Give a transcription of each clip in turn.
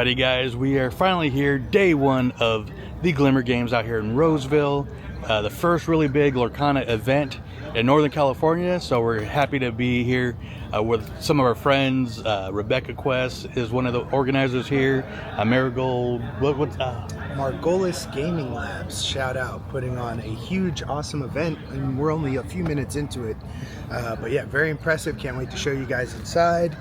Alrighty guys, we are finally here, day one of the Glimmer Games out here in Roseville. The first really big Lorcana event in Northern California, so we're happy to be here with some of our friends. Rebecca Quest is one of the organizers here. Marigold, Margolis Gaming Labs, shout out, putting on a huge, awesome event, and we're only a few minutes into it. But yeah, very impressive. Can't wait to show you guys inside.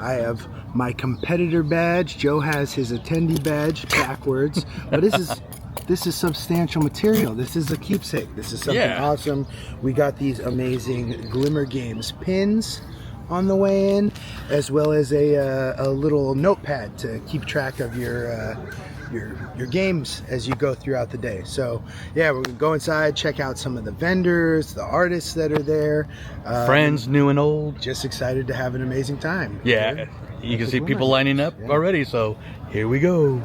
I have my competitor badge. Joe has his attendee badge backwards, but this is substantial material. This is a keepsake. This is something awesome. We got these amazing Glimmer Games pins on the way in, as well as a little notepad to keep track of your games as you go throughout the day. So yeah, we're gonna go inside, check out some of the vendors, the artists that are there, friends new and old. Just excited to have an amazing time. Yeah, you can see people lining up already, so here we go.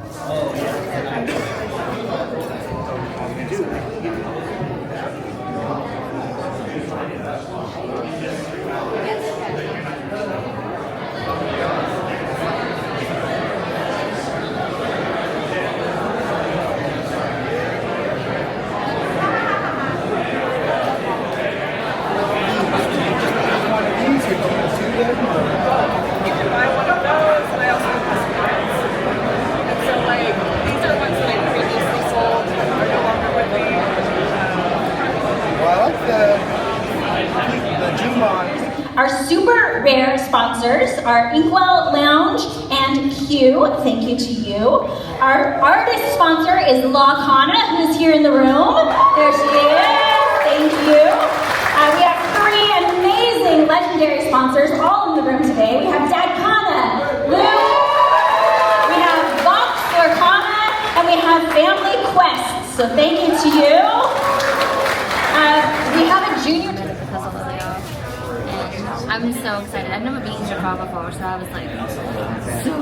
Our super rare sponsors are Inkwell Lounge and Q. Thank you to you. Our artist sponsor is Lorcana, who's here in the room. There she is. Thank you. We have three amazing legendary sponsors all in the room today. We have Dadkana, Lou, we have Vox, Lorcana, and we have Family Quest. So thank you to you. We have a junior. I'm so excited. I've never been in Chicago before, so I was like,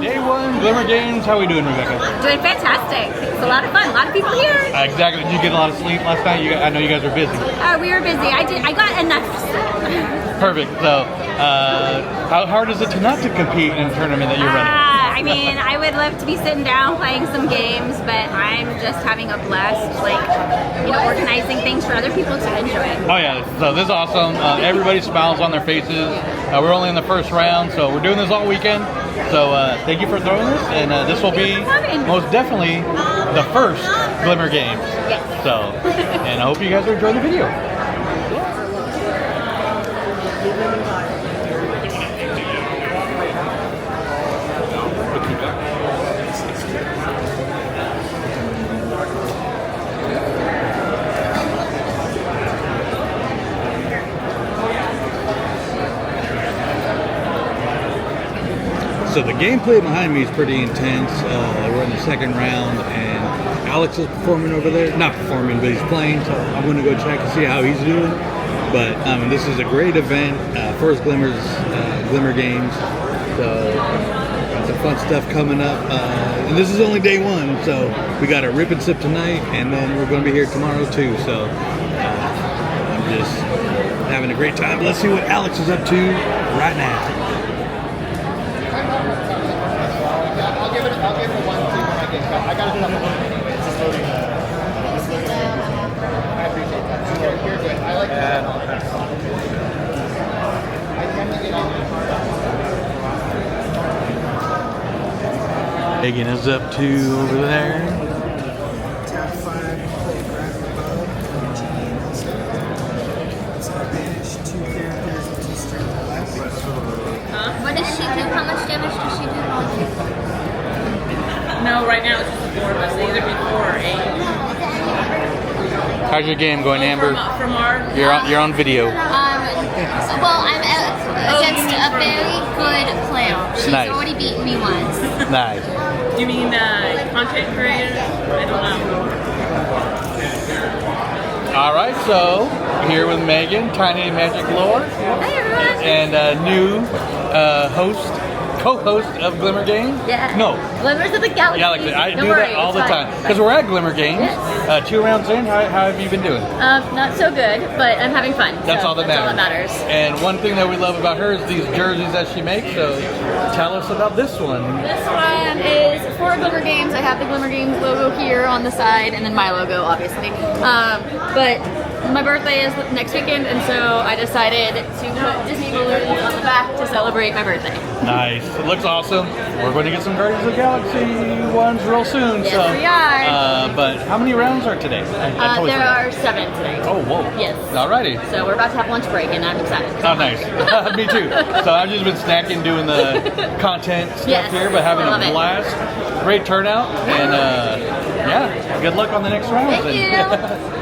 Day one, Glimmer Games. How are we doing, Rebecca? doing fantastic. It's a lot of fun. A lot of people here. Exactly. Did you get a lot of sleep last night? I know you guys were busy. We were busy. I got enough sleep. Perfect. So, how hard is it to not to compete in a tournament that you're running? I mean, I would love to be sitting down playing some games, but I'm just having a blast, organizing things for other people to enjoy. Oh yeah, so this is awesome. Everybody smiles on their faces. We're only in the first round, so we're doing this all weekend. So thank you for throwing this, and this will be most definitely the first Glimmer Games. Yes. So, and I hope you guys are enjoying the video. So the gameplay behind me is pretty intense. We're in the second round, and Alex is performing over there. Not performing, but he's playing, so I'm going to go check and see how he's doing. But this is a great event. First Glimmer Games. So some fun stuff coming up. And this is only day one, so we got a rip and sip tonight, and then we're going to be here tomorrow too. So I'm just having a great time. Let's see what Alex is up to right now. I'll give it one thing when I get back. I got a couple of minutes. Just loading I appreciate that. You're good. I like that. I tend to get on the car. Megan is up to over there. Top 5, play grab above, teams. So advantage 2 characters with 2 strength left. What does she do? How much damage does she do? No, right now it's just 4 of us. They either be 4 or 8. How's your game going, Amber? From our... You're on video. Well, I'm against a very good player. She's already beaten me once. Nice. You mean content creator? I don't know. All right, so here with Megan, Tiny Magic Lore, Hi, everyone. and new host co-host of Glimmer Games. Yeah. No. Glimmers of the Galaxy. Galaxy. I Don't do worry, that all it's the fine. time because we're at Glimmer Games. Yes. 2 rounds in, how have you been doing? Not so good, but I'm having fun. That's so all that matters. matters. And one thing that we love about her is these jerseys that she makes. So tell us about this one. This one is for Glimmer Games. I have the Glimmer Games logo here on the side, and then my logo, obviously. But my birthday is next weekend, and so I decided to put Disney balloons on the back to celebrate my birthday. Nice. It looks awesome. We're going to get some Guardians of the Galaxy ones real soon. Yes, so, we are. But how many rounds are today? I totally There forgot. are 7 today. Oh, whoa. Yes. Alrighty. So we're about to have lunch break, and I'm excited. Oh, nice. Me too. So I've just been snacking, doing the content stuff Yes, here, but having I love a it. blast. Great turnout, and yeah, good luck on the next round. Thank you.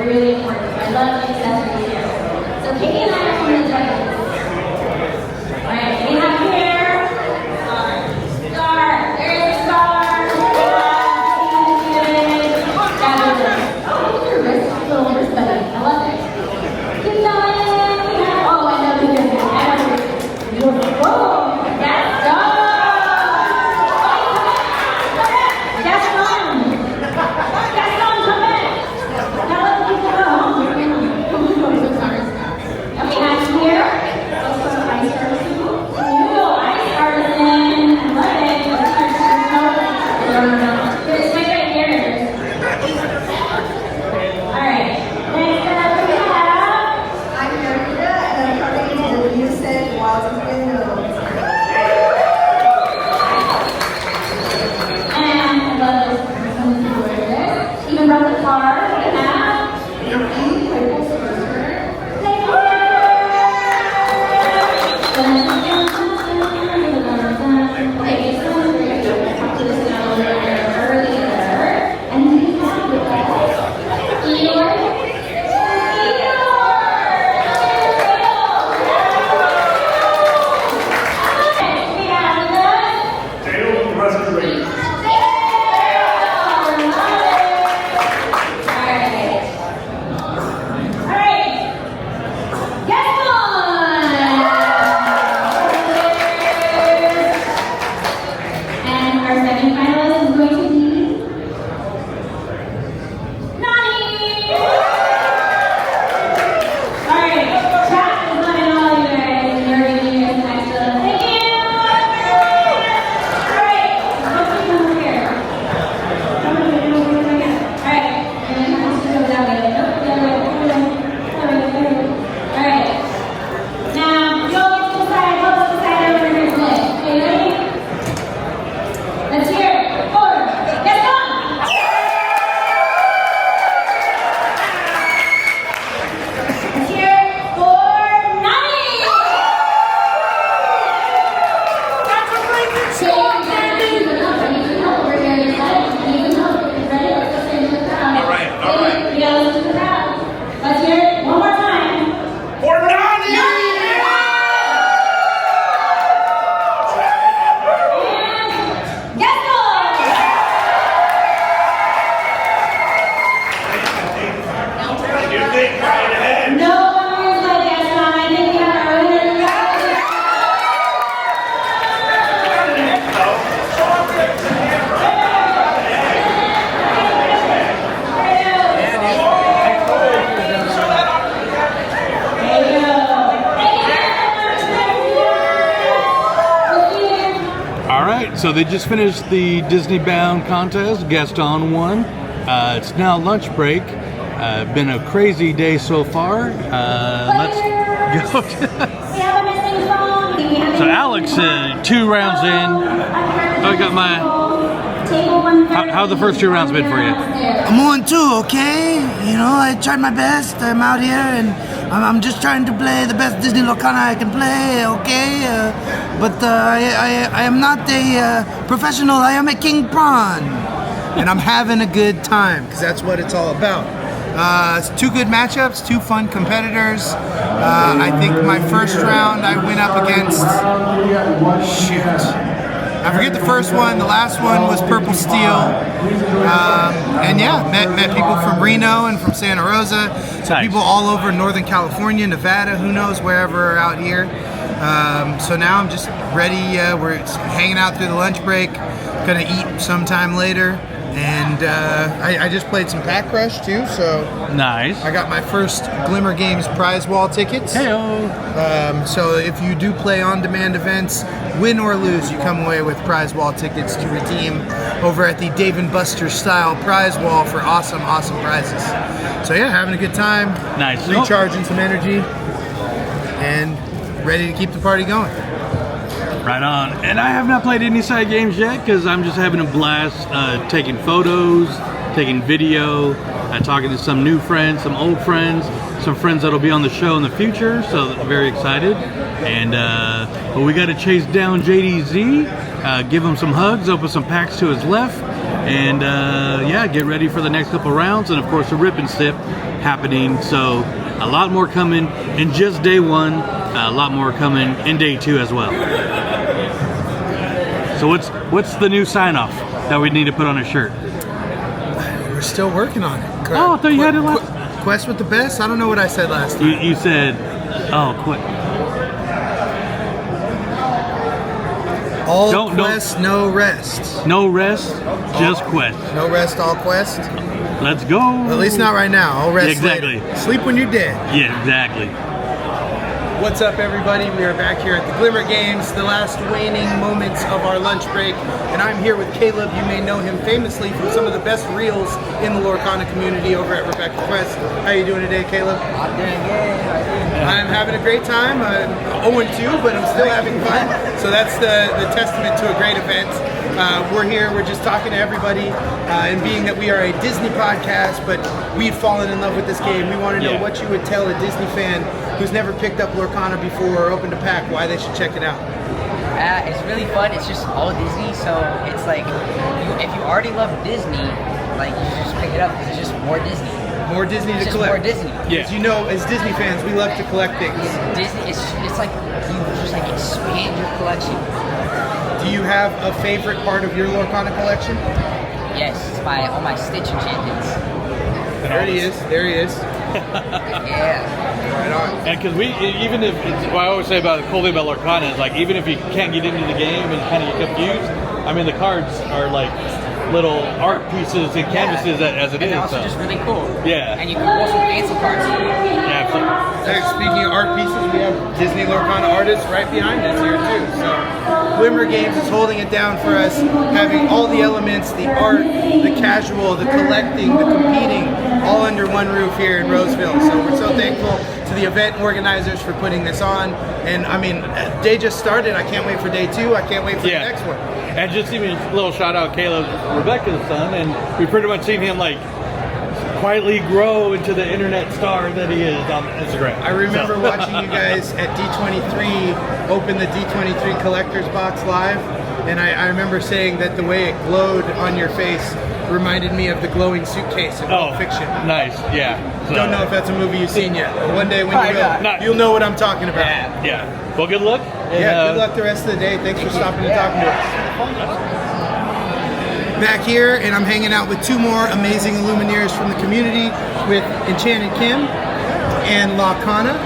Really important. I love accessories here. So Katie and I are from the judges. Alright, we have here Star. There is a star. Fabulous. Oh, your wrist is a little wrist buddy. I love it. Keep going. We have, oh, I know who you're doing. Whoa, that's done. Even brought the car. So they just finished the Disney Bound contest. Gaston won. It's now lunch break. Been a crazy day so far. Let's go. So Alex, 2 rounds in. I got my. How the first 2 rounds been for you? I'm 1-2, okay? You know, I tried my best. I'm out here and I'm just trying to play the best Disney Lorcana I can play, okay? But I am not a professional. I am a king prawn. And I'm having a good time, because that's what it's all about. It's 2 good matchups, 2 fun competitors. I think my first round I went up against, shoot, I forget the first one. The last one was Purple Steel. And yeah, met people from Reno and from Santa Rosa. So Nice. people all over Northern California, Nevada, who knows, wherever out here. So now I'm just ready. We're hanging out through the lunch break. Gonna eat sometime later. And I just played some Pack Crush too, so Nice. I got my first Glimmer Games prize wall tickets. Heyo. So if you do play on-demand events, win or lose, you come away with prize wall tickets to redeem over at the Dave & Buster's style prize wall for awesome prizes. So yeah, having a good time. Nice. Recharging some energy and ready to keep the party going. Right on. And I have not played any side games yet because I'm just having a blast taking photos, taking video, talking to some new friends, some old friends, some friends that'll be on the show in the future. So I'm very excited. And but we got to chase down JDZ, give him some hugs, open some packs to his left, and yeah, get ready for the next couple rounds. And of course, the rip and sip happening. So a lot more coming in just day one. A lot more coming in day two as well. So what's the new sign off that we need to put on a shirt? We're still working on it. Oh, I thought you had it last. Quest with the best? I don't know what I said last time. You said, oh, quit. All quest, no rest. No rest, just quest. No rest, all quest. Let's go. Well, at least not right now. I'll rest exactly. later. Sleep when you're dead. Yeah, exactly. What's up, everybody? We are back here at the Glimmer Games, the last waning moments of our lunch break, and I'm here with Caleb. You may know him famously from some of the best reels in the Lorcana community over at Rebecca Quest. How are you doing today, Caleb? I'm doing good. I'm having a great time. I'm 0-2, but I'm still having fun. So that's the testament to a great event. We're here, we're just talking to everybody, and being that we are a Disney podcast, but we've fallen in love with this game, we want to know what you would tell a Disney fan who's never picked up Lorcana before or opened a pack, why they should check it out. It's really fun. It's just all Disney, so it's like, if you already love Disney, like, you just pick it up because it's just more Disney. More Disney It's to just collect. more Disney. Yeah. As you know, as Disney fans, we love to collect things. Disney, it's like you just like expand your collection. Do you have a favorite part of your Lorcana collection? Yes, it's all my Stitch enchantments. There he is. There he is. Yeah. Right on. And because even if it's, what I always say about the cool thing about Lorcana is like, even if you can't get into the game and kind of get confused, I mean, the cards are like little art pieces and canvases as it and is. they're also just really cool. Yeah. And you can pull some fancy cards. Yeah, absolutely. Speaking of art pieces, we have Disney Lorcana artists right behind us here too. So Glimmer Games is holding it down for us, having all the elements, the art, the casual, the collecting, the competing, all under one roof here in Roseville. So we're so thankful to the event organizers for putting this on. And I mean, day just started. I can't wait for day two. I can't wait for the next one. And just even a little shout out, Caleb, Rebecca's son, and we've pretty much seen him like quietly grow into the internet star that he is on Instagram. I remember watching you guys at D23 open the D23 collector's box live, and I remember saying that the way it glowed on your face reminded me of the glowing suitcase in Pulp Fiction. Nice, yeah. So, don't know if that's a movie you've seen yet, but one day when you will, you'll know what I'm talking about. Yeah. Well, good luck. Yeah, good luck the rest of the day. Thanks for stopping and talking to us. Back here, and I'm hanging out with two more amazing Illumineers from the community with Enchanted Kim and Lorcana.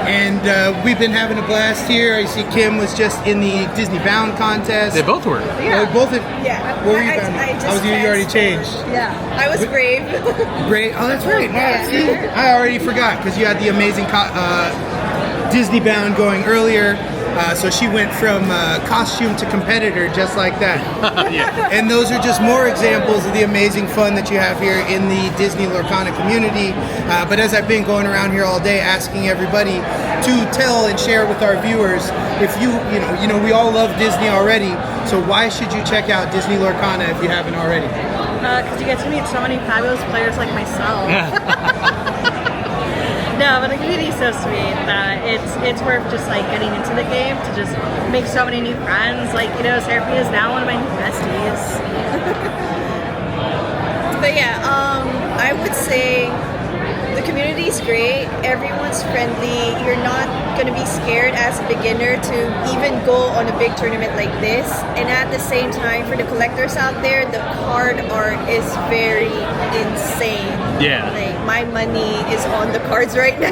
And we've been having a blast here. I see Kim was just in the Disney Bound contest. They both were. Yeah. Both of, yeah. What were you bound? You already changed. Yeah. I was Brave. Brave. Oh, that's right. Wow. See, I already forgot because you had the amazing Disney Bound going earlier. So she went from costume to competitor just like that. Yeah. And those are just more examples of the amazing fun that you have here in the Disney Lorcana community. But as I've been going around here all day asking everybody to tell and share with our viewers, if you know, we all love Disney already, so why should you check out Disney Lorcana if you haven't already? Because you get to meet so many fabulous players like myself. No, but the community is so sweet that it's worth just like getting into the game to just make so many new friends. Like, you know, Seraphine is now one of my new besties. But yeah, I would say the community community's great. Everyone's friendly. You're not going to be scared as a beginner to even go on a big tournament like this. And at the same time, for the collectors out there, the card art is very insane. Yeah. Like, my money is on the cards right now.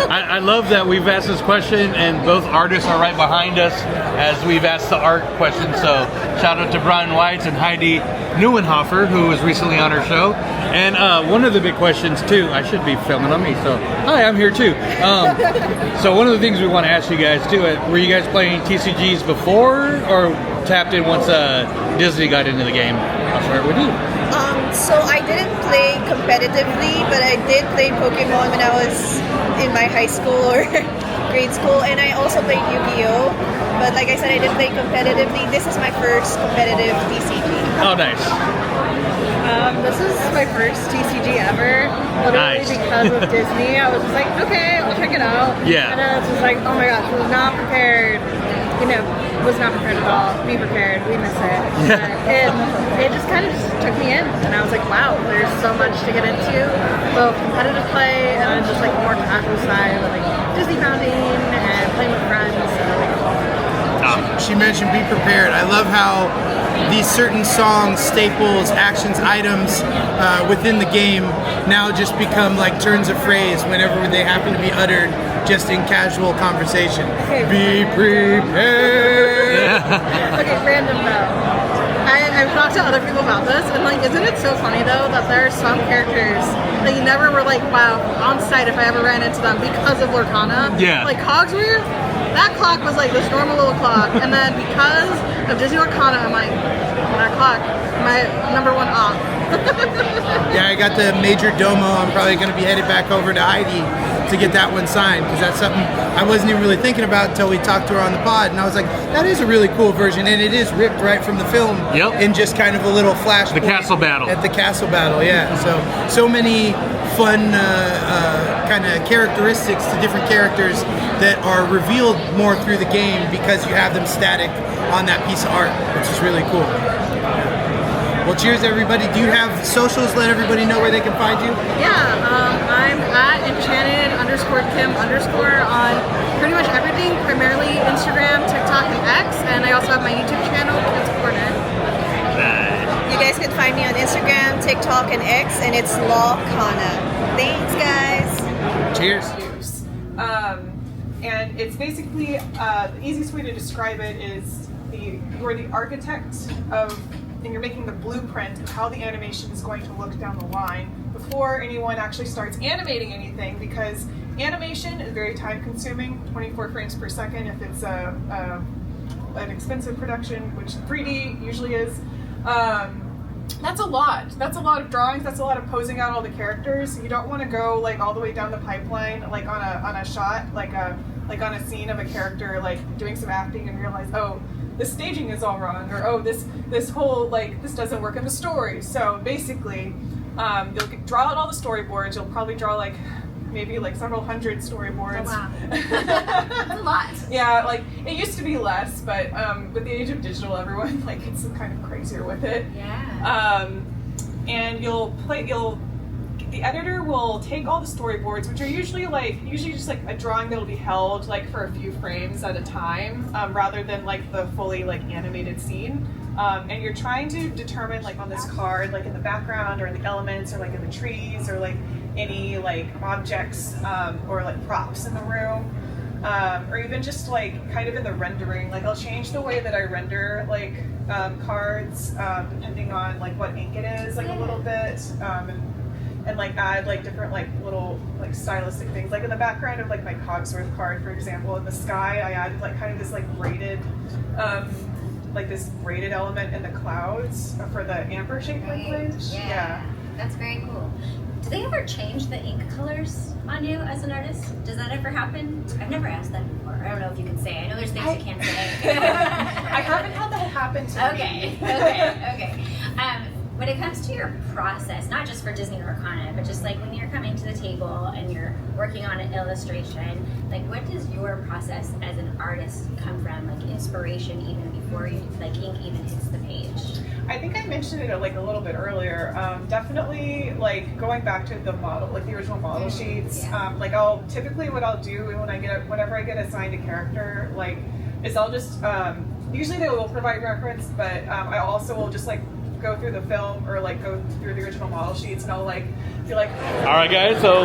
I love that we've asked this question, and both artists are right behind us as we've asked the art question. So shout out to Brian Weitz and Heidi Neuenhofer, who was recently on our show. And one of the big questions too, I should be filming on me, so hi, I'm here too. So one of the things we want to ask you guys too, were you guys playing TCGs before or tapped in once Disney got into the game? I'll start with you. So I didn't play competitively, but I did play Pokemon when I was in my high school or grade school, and I also played Yu-Gi-Oh! But like I said, I didn't play competitively. This is my first competitive TCG. Oh, nice. This is my first TCG ever, literally Nice. because of Disney. I was just like, okay, I'll check it out. Yeah. And then I was just like, oh my gosh, was not prepared. You know, was not prepared at all. Be prepared, we miss it. And it just kind of just took me in, and I was like, wow, there's so much to get into, both competitive play and then just like more casual side, with like Disney founding and playing with friends. She mentioned be prepared. I love how these certain songs, staples, actions, items within the game now just become like turns of phrase whenever they happen to be uttered just in casual conversation. Be prepared. Okay, random though. I've talked to other people about this, and like, isn't it so funny though that there are some characters that you never were like, wow, on site if I ever ran into them because of Lorcana. Yeah. Like Cogsworth, that clock was like this normal little clock, and then because of Disney Lorcana, I'm like, that clock, my number one op. Yeah, I got the Major Domo. I'm probably going to be headed back over to Heidi to get that one signed, because that's something I wasn't even really thinking about until we talked to her on the pod, and I was like, that is a really cool version, and it is ripped right from the film. Yep. In just kind of a little flash. The castle battle. At the castle battle, yeah. So many fun kind of characteristics to different characters that are revealed more through the game because you have them static on that piece of art, which is really cool. Well, cheers, everybody. Do you have socials? Let everybody know where they can find you. Yeah, I'm at enchanted_Kim_ on pretty much everything, primarily Instagram, TikTok, and X, and I also have my YouTube channel, Kids Corner. You guys can find me on Instagram, TikTok, and X, and it's Lorcana. Thanks, guys. Cheers. And it's basically, the easiest way to describe it is you're the architect of, and you're making the blueprint of how the animation is going to look down the line before anyone actually starts animating anything, because animation is very time consuming, 24 frames per second if it's an expensive production, which 3D usually is. That's a lot. That's a lot of drawings. That's a lot of posing out all the characters. You don't want to go like all the way down the pipeline, like on a shot, like on a scene of a character like doing some acting and realize, oh, this staging is all wrong, or oh, this whole like this doesn't work in the story. So basically, you'll draw out all the storyboards. You'll probably draw like maybe like several hundred storyboards. Oh, wow. That's a lot. Yeah, like it used to be less, but with the age of digital, everyone like gets kind of crazier with it. Yeah. And the editor will take all the storyboards, which are usually just like a drawing that'll be held like for a few frames at a time, rather than like the fully like animated scene. And you're trying to determine like on this card, like in the background or in the elements or like in the trees or like any like objects or like props in the room, or even just like kind of in the rendering. Like I'll change the way that I render like cards depending on like what ink it is, like a little bit, and like add like different like little like stylistic things. Like in the background of like my Cogsworth card, for example, in the sky, I added like kind of this like braided element in the clouds for the amber shaped language. Yeah. That's very cool. Do they ever change the ink colors on you as an artist? Does that ever happen? I've never asked that before. I don't know if you can say. I know there's things you can't say. I haven't had that happen to me. Okay. When it comes to your process, not just for Disney Lorcana, but just like when you're coming to the table and you're working on an illustration, like what does your process as an artist come from? Like inspiration even before you, like ink even hits the page? I think I mentioned it like a little bit earlier. Definitely like going back to the model, like the original model sheets. Like typically what I'll do whenever I get assigned a character, like is I'll just usually they will provide reference, but I also will just like go through the film or like go through the original model sheets, and I'll like be like, all right, guys. So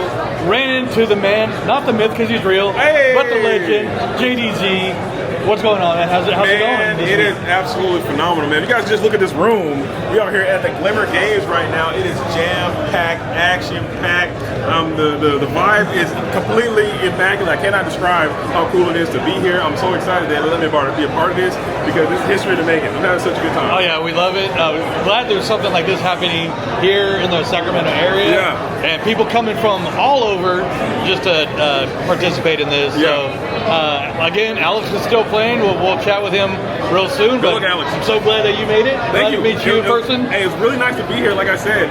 ran into the man, not the myth because he's real, but the legend, JDG. What's going on, man? How's it going? It is absolutely phenomenal, man. If you guys just look at this room, we are here at the Glimmer Games right now. It is jam-packed, action-packed. The vibe is completely immaculate. I cannot describe how cool it is to be here. I'm so excited that let me be a part of this because this is history to make it. I'm having such a good time. Oh yeah, we love it. Glad there's something like this happening here in the Sacramento area. Yeah. And people coming from all over just to participate in this. Yeah. So again, Alex is still playing. We'll chat with him real soon. Good luck, Alex. I'm so glad that you made it. Thank Glad you. to meet you in person. Hey, it's really nice to be here. Like I said,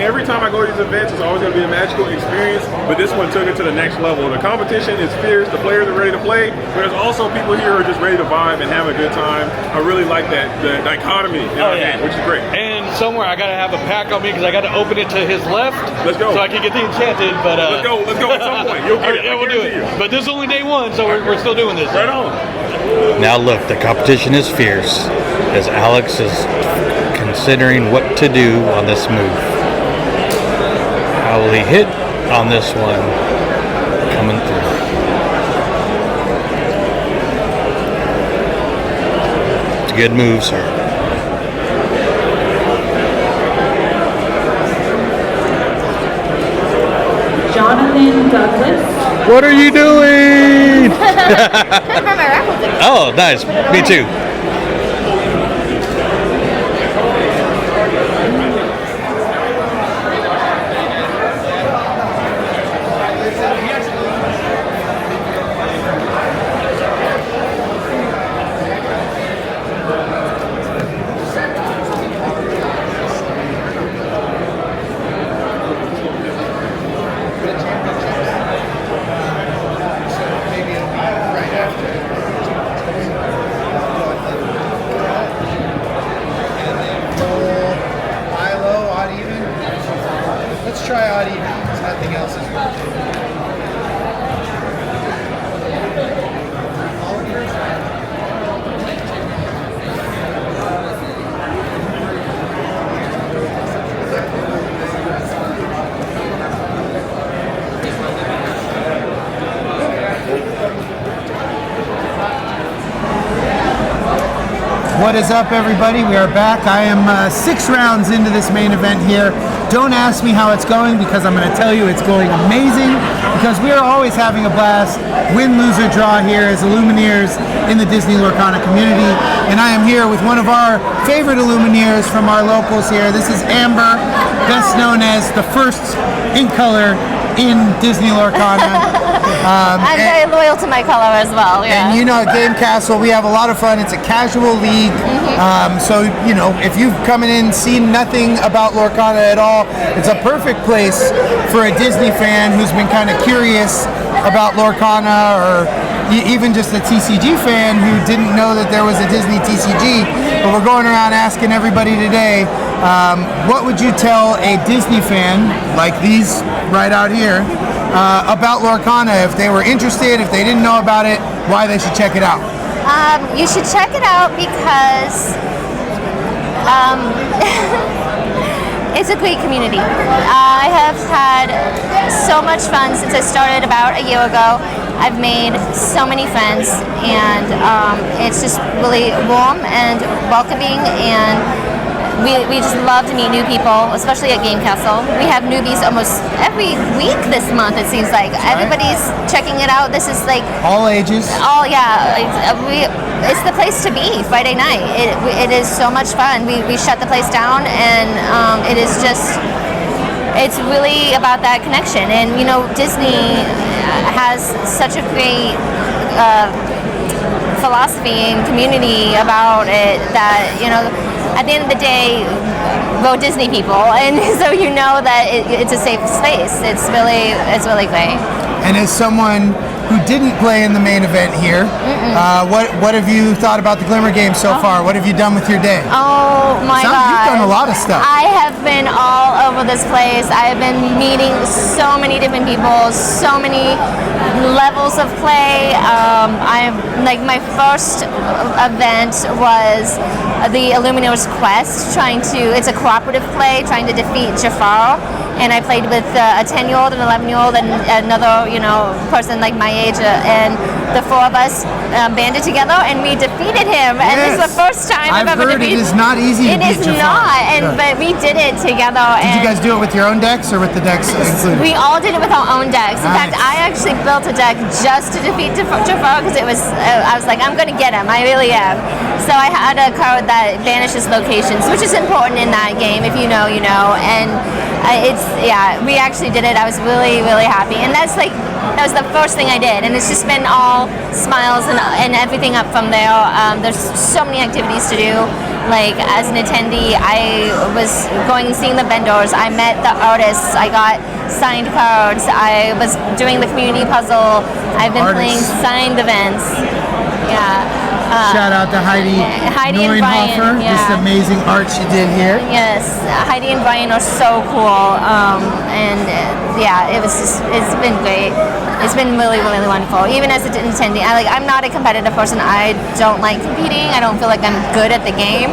every time I go to these events, it's always going to be a magical experience. But this one took it to the next level. The competition is fierce. The players are ready to play. But there's also people here who are just ready to vibe and have a good time. I really like that the dichotomy in our game, which is great. And somewhere I gotta have a pack on me because I gotta open it to his left. Let's go. So I can get the enchanted. But let's go at some point. You'll get it. Yeah, we'll do it. But this is only day one, so we're still doing this. Right on. Now look, the competition is fierce as Alex is considering what to do on this move. How will he hit on this one coming through? It's a good move, sir. Jonathan Douglas. What are you doing? For my raffle ticket. Oh, nice. Me too. Try odd even because nothing else is working. What is up, everybody? We are back. I am 6 rounds into this main event here. Don't ask me how it's going because I'm going to tell you it's going amazing because we are always having a blast. Win, lose, or draw here as Illumineers in the Disney Lorcana community. And I am here with one of our favorite Illumineers from our locals here. This is Amber, best known as the first ink color in Disney Lorcana. I'm very loyal to my color as well, yeah. And you know, at Game Castle, we have a lot of fun. It's a casual league. So, you know, if you've come in and seen nothing about Lorcana at all, it's a perfect place for a Disney fan who's been kind of curious about Lorcana, or even just a TCG fan who didn't know that there was a Disney TCG. But we're going around asking everybody today, what would you tell a Disney fan, like these right out here, about Lorcana if they were interested, if they didn't know about it, why they should check it out? You should check it out because it's a great community. I have had so much fun since I started about a year ago. I've made so many friends, and it's just really warm and welcoming, and we just love to meet new people, especially at Game Castle. We have newbies almost every week this month, it seems like. Everybody's checking it out. This is like... all ages. Oh, yeah. It's the place to be Friday night. It is so much fun. We shut the place down, and it is just... It's really about that connection. And, you know, Disney has such a great philosophy and community about it that, you know, at the end of the day, we're Disney people, and so you know that it's a safe space. It's really great. And as someone who didn't play in the main event here. What have you thought about the Glimmer Games so far? What have you done with your day? Oh my God. You've done a lot of stuff. I have been all over this place. I have been meeting so many different people, so many levels of play. I'm like, my first event was the Illuminator's Quest, it's a cooperative play, trying to defeat Jafar. And I played with a 10-year-old, an 11-year-old, and another, person like my age, and the four of us banded together, and we defeated him. And this is the first time I've ever defeated. It is not easy to beat It is Jafar. not, but we did it together. Did you guys do it with your own decks or with the decks included? We all did it with our own decks. In fact, I actually built a deck just to defeat Jafar because I was like, I'm going to get him. I really am. So I had a card that banishes locations, which is important in that game. If you know, you know. And we actually did it. I was really, really happy. And that was the first thing I did. And it's just been all smiles and everything up from there. There's so many activities to do. Like, as an attendee, I was going and seeing the vendors. I met the artists. I got signed cards. I was doing the community puzzle. I've been playing signed events. Yeah. Shout out to Heidi and Brian. This amazing art she did here. Yes, Heidi and Brian are so cool. It's been great. It's been really, really wonderful. Even as an attendee, I'm not a competitive person. I don't like competing. I don't feel like I'm good at the game.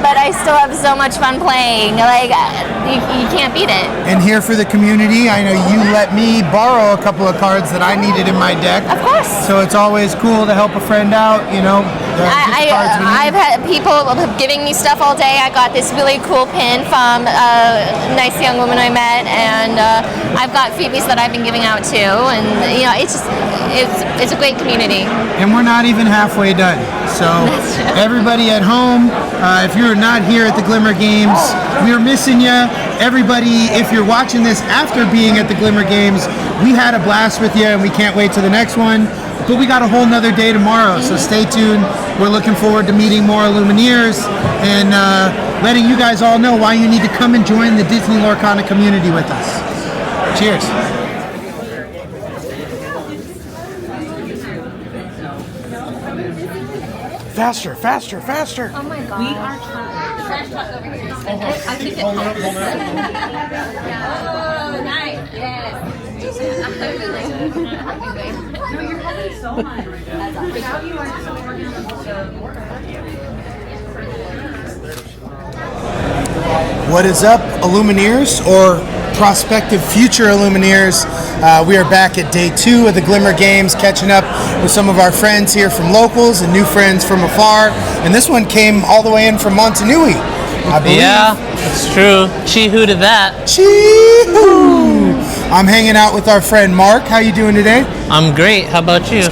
But I still have so much fun playing. You can't beat it. And here for the community, I know you let me borrow a couple of cards that I needed in my deck. Of course. So it's always cool to help a friend out, I've had people giving me stuff all day. I got this really cool pin from a nice young woman I met, and I've got freebies that I've been giving out too. And it's a great community. And we're not even halfway done. So everybody at home, if you're not here at the Glimmer Games, we're missing you. Everybody, if you're watching this after being at the Glimmer Games, we had a blast with you and we can't wait to the next one. But we got a whole nother day tomorrow, so stay tuned. We're looking forward to meeting more Illumineers and letting you guys all know why you need to come and join the Disney Lorcana community with us. Cheers. Faster, faster, faster. Oh my God. We are trying. Trash talk over here. I think it Oh, nice. Yes. No, you're helping so much. Without you, I'm still working on the work. What is up, Illumineers or prospective future Illumineers? We are back at day 2 of the Glimmer Games, catching up with some of our friends here from locals and new friends from afar. And this one came all the way in from Montanui, I believe. Yeah, it's true. Chee-hoo to that. Chee-hoo! I'm hanging out with our friend Mark. How you doing today? I'm great. How about you?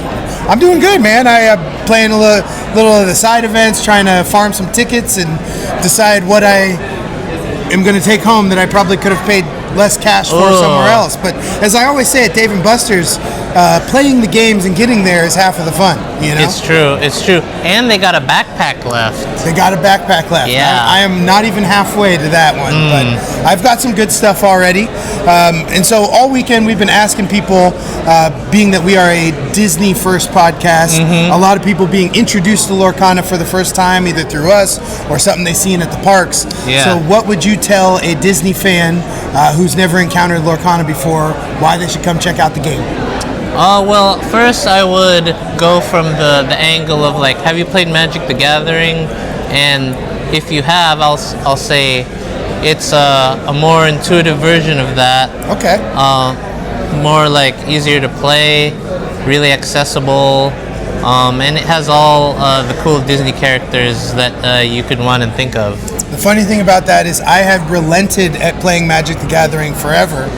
I'm doing good, man. I am playing a little of the side events, trying to farm some tickets and decide what I am going to take home that I probably could have paid less cash for somewhere else. But as I always say at Dave & Buster's, playing the games and getting there is half of the fun, you know? It's true. It's true. And they got a backpack left. They got a backpack left. Yeah. I am not even halfway to that one, but I've got some good stuff already. And so all weekend we've been asking people, being that we are a Disney first podcast, a lot of people being introduced to Lorcana for the first time, either through us or something they've seen at the parks. Yeah. So what would you tell a Disney fan who's never encountered Lorcana before, why they should come check out the game? Well, first I would go from the angle of like, have you played Magic the Gathering? And if you have, I'll say it's a more intuitive version of that. Okay. More like easier to play, really accessible, and it has all the cool Disney characters that you could want and think of. The funny thing about that is I have relented at playing Magic the Gathering forever,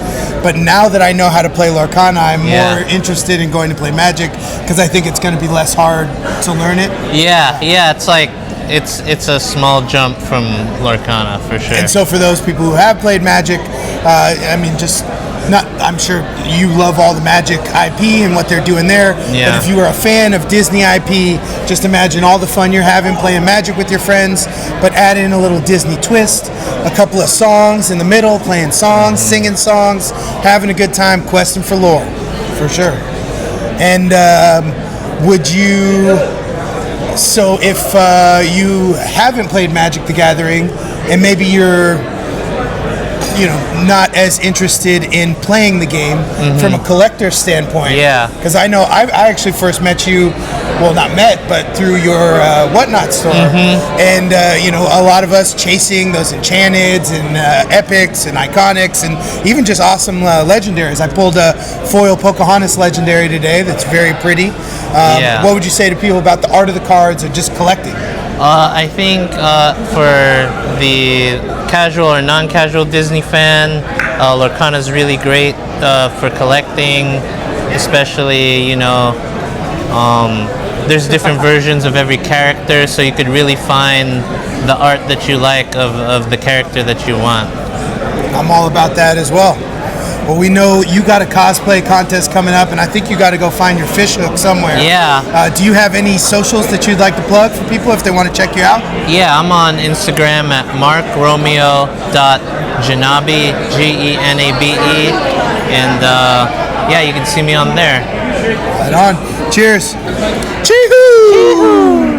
but now that I know how to play Lorcana, I'm more interested in going to play Magic because I think it's going to be less hard to learn it. Yeah, it's like it's a small jump from Lorcana for sure. And so for those people who have played Magic, I'm sure you love all the Magic IP and what they're doing there. Yeah. But if you are a fan of Disney IP, just imagine all the fun you're having playing Magic with your friends, but add in a little Disney twist, a couple of songs in the middle, playing songs, singing songs, having a good time, questing for lore, for sure. And would you? So if you haven't played Magic the Gathering, and maybe you're not as interested in playing the game from a collector standpoint. Yeah. Because I know I actually first met you, well, not met, but through your Whatnot store. And, a lot of us chasing those Enchanteds and Epics and Iconics and even just awesome Legendaries. I pulled a foil Pocahontas Legendary today that's very pretty. What would you say to people about the art of the cards or just collecting? I think for the casual or non-casual Disney fan, Lorcana is really great for collecting, especially, there's different versions of every character, so you could really find the art that you like of the character that you want. I'm all about that as well. Well, we know you got a cosplay contest coming up, and I think you got to go find your fish hook somewhere. Yeah. Do you have any socials that you'd like to plug for people if they want to check you out? Yeah, I'm on Instagram at markromeo.genabe, Genabe, and you can see me on there. Right on. Cheers. Chee-hoo!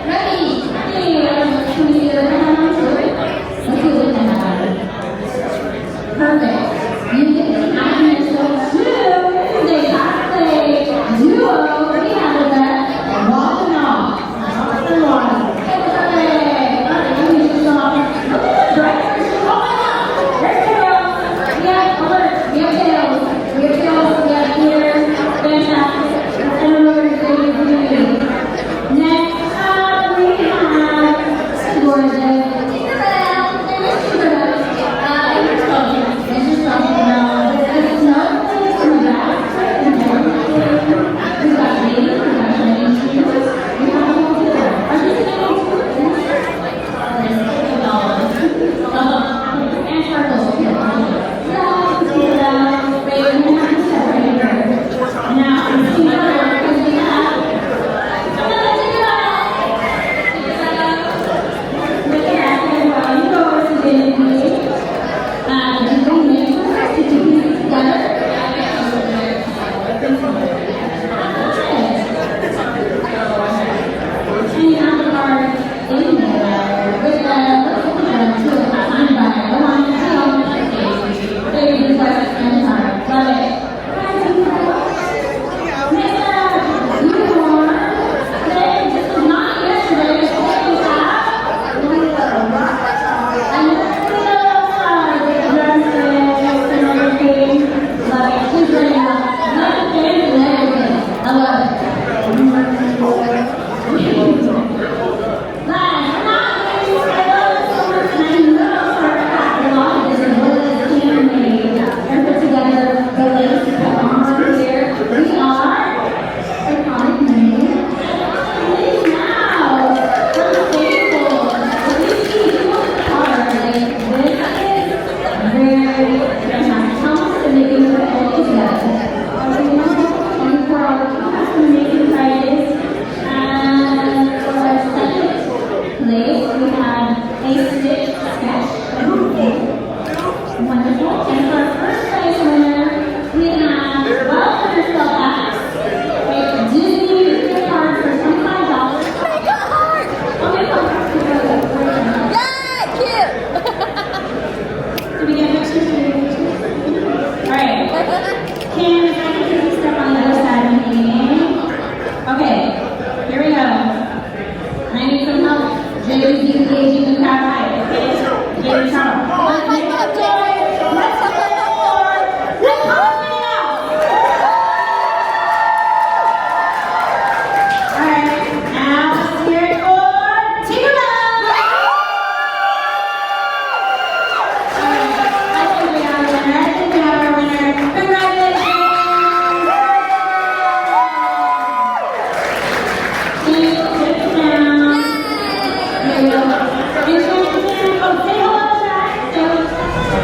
Ready?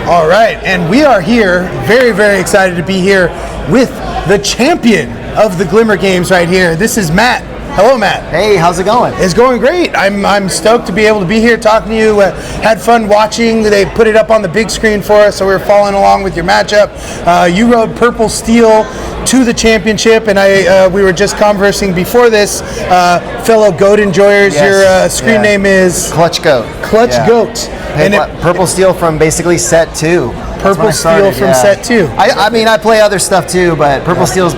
All right, and we are here, very, very excited to be here with the champion of the Glimmer Games right here. This is Matt. Hello, Matt. Hey, how's it going? It's going great. I'm stoked to be able to be here talking to you. Had fun watching. They put it up on the big screen for us, so we were following along with your matchup. You rode Purple Steel to the championship, and we were just conversing before this. Fellow goat enjoyers, your screen name is Clutch Goat. Clutch Goat. Hey, and Purple Steel from basically set 2. Purple Steel from set 2. I mean, I play other stuff too, but Purple Steel's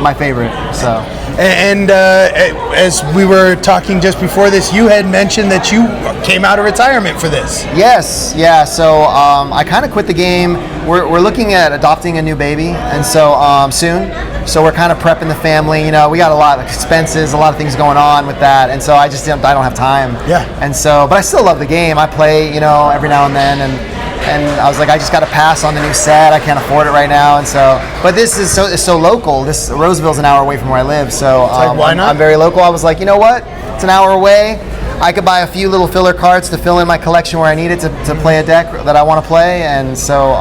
my favorite. So. And as we were talking just before this, you had mentioned that you came out of retirement for this. Yes, yeah. So I kind of quit the game. We're looking at adopting a new baby, and so soon. So we're kind of prepping the family. You know, we got a lot of expenses, a lot of things going on with that, and so I don't have time. Yeah. And so, but I still love the game. I play, you know, every now and then, and I was like, I just got to pass on the new set. I can't afford it right now, and so. But this is so local. This Roseville's an hour away from where I live, so why not? I'm very local. I was like, you know what? It's an hour away. I could buy a few little filler cards to fill in my collection where I need it to play a deck that I want to play, and so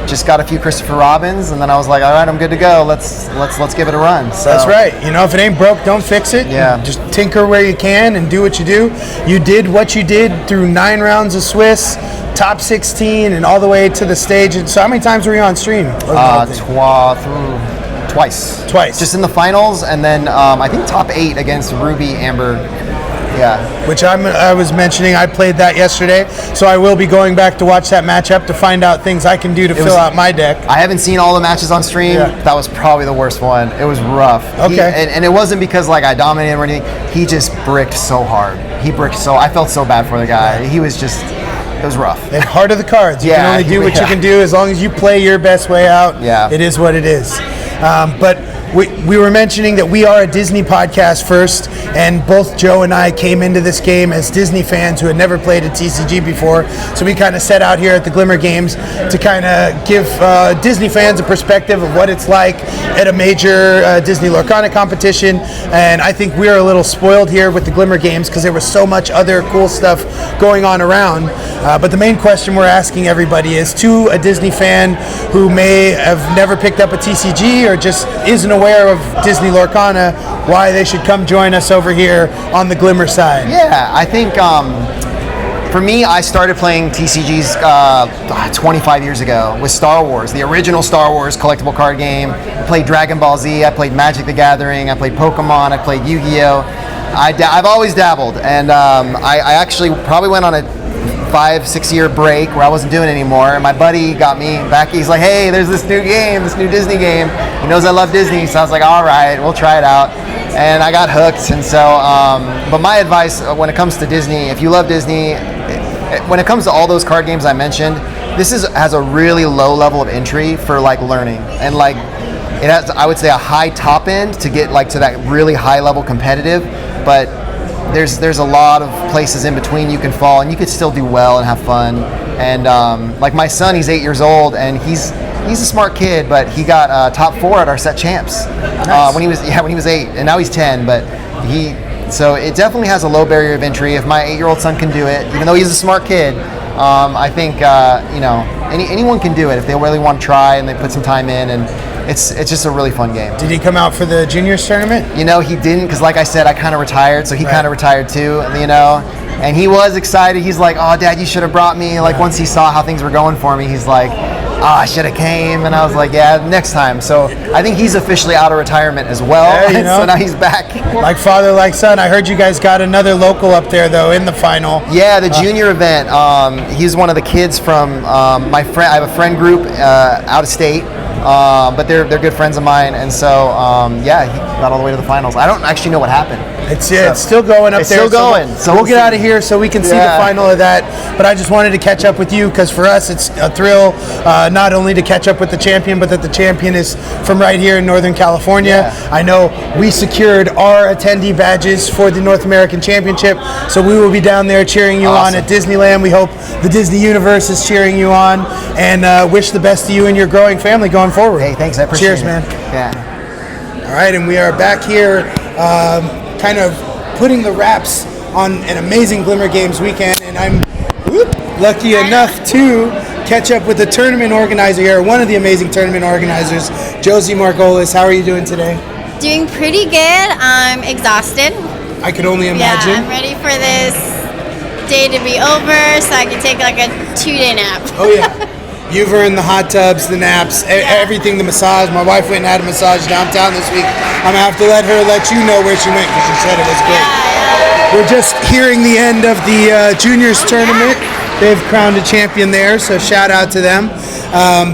just got a few Christopher Robins, and then I was like, all right, I'm good to go. Let's give it a run. So. That's right. You know, if it ain't broke, don't fix it. Yeah. Just tinker where you can and do what you do. You did what you did through 9 rounds of Swiss, top 16, and all the way to the stage. And so how many times were you on stream? Twice. Twice. Just in the finals, and then I think top 8 against Ruby Amber. Yeah. Which I was mentioning, I played that yesterday, so I will be going back to watch that matchup to find out things I can do to fill out my deck. I haven't seen all the matches on stream. Yeah. That was probably the worst one. It was rough. Okay. And it wasn't because like I dominated or anything. He just bricked so hard. I felt so bad for the guy. He was just, it was rough. And heart of the cards. You can only do what you can do as long as you play your best way out. Yeah. It is what it is. But we were mentioning that we are a Disney podcast first, and both Joe and I came into this game as Disney fans who had never played a TCG before. So we kind of set out here at the Glimmer Games to kind of give Disney fans a perspective of what it's like at a major Disney Lorcana competition. And I think we're a little spoiled here with the Glimmer Games because there was so much other cool stuff going on around. But the main question we're asking everybody is, to a Disney fan who may have never picked up a TCG or just isn't aware of Disney Lorcana, why they should come join us over here on the Glimmer side. Yeah, I think for me, I started playing TCGs 25 years ago with Star Wars, the original Star Wars collectible card game. I played Dragon Ball Z, I played Magic the Gathering, I played Pokemon, I played Yu-Gi-Oh! I've always dabbled, and I actually probably went on a 5-6 year break where I wasn't doing it anymore, and my buddy got me back. He's like, hey, there's this new game, this new Disney game. He knows I love Disney, so I was like, all right, we'll try it out. And I got hooked. And so but my advice when it comes to Disney, if you love Disney, when it comes to all those card games I mentioned, this has a really low level of entry for like learning, and like it has, I would say, a high top end to get like to that really high level competitive, but there's a lot of places in between you can fall, and you could still do well and have fun. And like my son, he's 8 years old, and he's a smart kid, but he got top 4 at our set champs. Nice. when he was 8, and now he's 10. But so it definitely has a low barrier of entry. If my 8-year-old son can do it, even though he's a smart kid, I think anyone can do it if they really want to try and they put some time in, and it's just a really fun game. Did he come out for the juniors tournament? You know, he didn't, because like I said, I kind of retired, so he kind of retired too, you know. And he was excited. He's like, oh, Dad, you should have brought me. Like, once he saw how things were going for me, he's like, oh, I should have came. And I was like, yeah, next time. So I think he's officially out of retirement as well. Yeah, you know, so now he's back. Like father, like son. I heard you guys got another local up there, though, in the final. Yeah, the junior event. He's one of the kids from my friend. I have a friend group out of state. But they're good friends of mine, and so yeah, he got all the way to the finals. I don't actually know what happened. It's still going up it's there. Still going. So we'll get out of here so we can see the final of that. But I just wanted to catch up with you because for us it's a thrill not only to catch up with the champion, but that the champion is from right here in Northern California. Yeah. I know we secured our attendee badges for the North American Championship, so we will be down there cheering you on at Disneyland. We hope the Disney Universe is cheering you on, and wish the best to you and your growing family going forward. Hey, thanks. I appreciate it. Cheers, man. Yeah. All right, and we are back here kind of putting the wraps on an amazing Glimmer Games weekend, and I'm lucky enough to catch up with the tournament organizer here, one of the amazing tournament organizers, Josie Margolis. How are you doing today? Doing pretty good. I'm exhausted. I could only imagine. Yeah, I'm ready for this day to be over so I can take like a 2-day nap. Oh yeah. You've earned the hot tubs, the naps, everything, the massage. My wife went and had a massage downtown this week. I'm going to have to let you know where she went because she said it was great. We're just hearing the end of the juniors tournament. They've crowned a champion there, so shout out to them.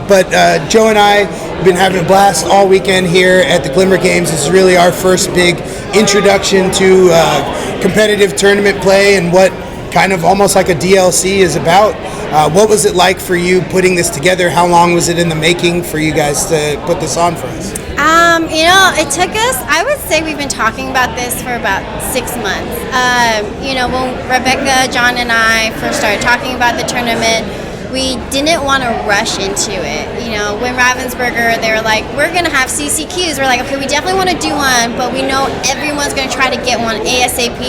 But Joe and I have been having a blast all weekend here at the Glimmer Games. This is really our first big introduction to competitive tournament play and what kind of almost like a DLC is about. What was it like for you putting this together? How long was it in the making for you guys to put this on for us? It took us, I would say we've been talking about this for about 6 months. When Rebecca, John, and I first started talking about the tournament, we didn't want to rush into it. When Ravensburger, they were like, we're going to have CCQs. We're like, okay, we definitely want to do one, but we know everyone's going to try to get one ASAP.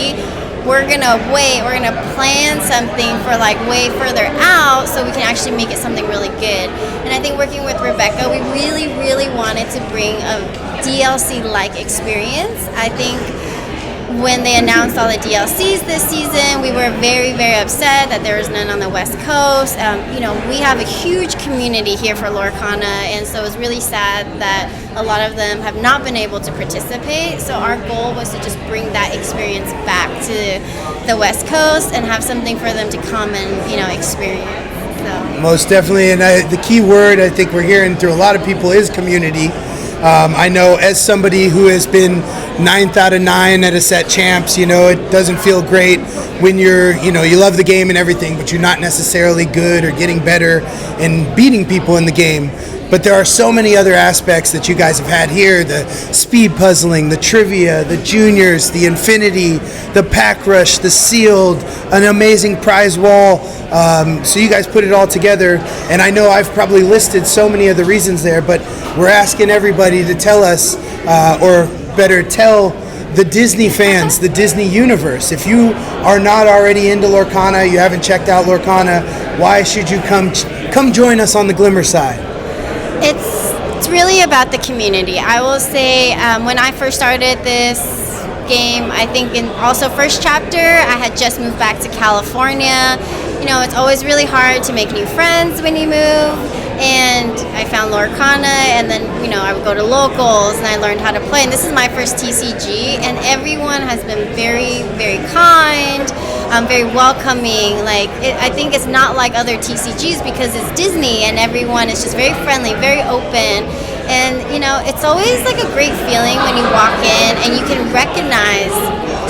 We're going to wait. We're going to plan something for like way further out so we can actually make it something really good. And I think working with Rebecca, we really, really wanted to bring a DLC-like experience. I think when they announced all the DLCs this season, we were very, very upset that there was none on the West Coast. We have a huge community here for Lorcana, and so it's really sad that a lot of them have not been able to participate. So our goal was to just bring that experience back to the West Coast and have something for them to come and, experience. So. Most definitely, and the key word I think we're hearing through a lot of people is community. I know as somebody who has been 9th out of 9 at a set champs, it doesn't feel great when you love the game and everything, but you're not necessarily good or getting better and beating people in the game. But there are so many other aspects that you guys have had here, the speed puzzling, the trivia, the juniors, the infinity, the pack rush, the sealed, an amazing prize wall. So you guys put it all together, and I know I've probably listed so many of the reasons there, but we're asking everybody to tell us, or better tell the Disney fans, the Disney universe. If you are not already into Lorcana, you haven't checked out Lorcana, why should you come join us on the Glimmer side? It's really about the community. I will say when I first started this game, I think in also first chapter, I had just moved back to California. It's always really hard to make new friends when you move. And I found Lorcana, and then, I would go to locals, and I learned how to play. And this is my first TCG, and everyone has been very, very kind, very welcoming. I think it's not like other TCGs because it's Disney, and everyone is just very friendly, very open. And, it's always like a great feeling when you walk in and you can recognize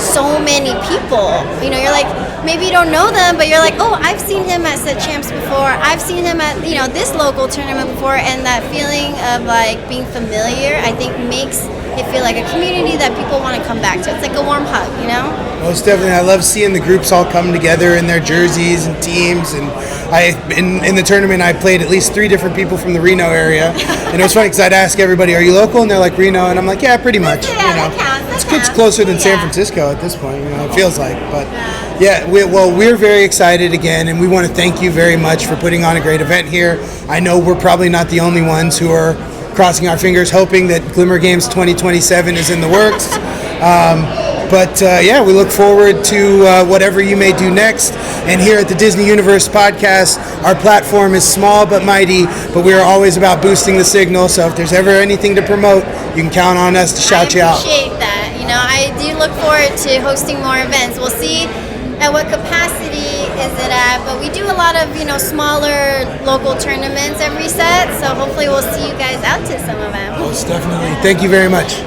so many people. You're like, maybe you don't know them, but you're like, oh, I've seen him at set champs before. I've seen him at, this local tournament before. And that feeling of like being familiar, I think makes it feel like a community that people want to come back to. It's like a warm hug, Most definitely. I love seeing the groups all come together in their jerseys and teams. And in the tournament, I played at least 3 different people from the Reno area. And it was funny because I'd ask everybody, are you local? And they're like, Reno. And I'm like, yeah, pretty much. That counts. It's closer than San Francisco at this point, it feels like. But yeah, we're very excited again, and we want to thank you very much for putting on a great event here. I know we're probably not the only ones who are crossing our fingers, hoping that Glimmer Games 2027 is in the works. We look forward to whatever you may do next. And here at the Disney Universe podcast, our platform is small but mighty, but we are always about boosting the signal. So if there's ever anything to promote, you can count on us to shout you out. I appreciate that. I do look forward to hosting more events. We'll see at what capacity is it at, but we do a lot of, smaller local tournaments every set. So hopefully we'll see you guys out to some of them. Most definitely. Thank you very much.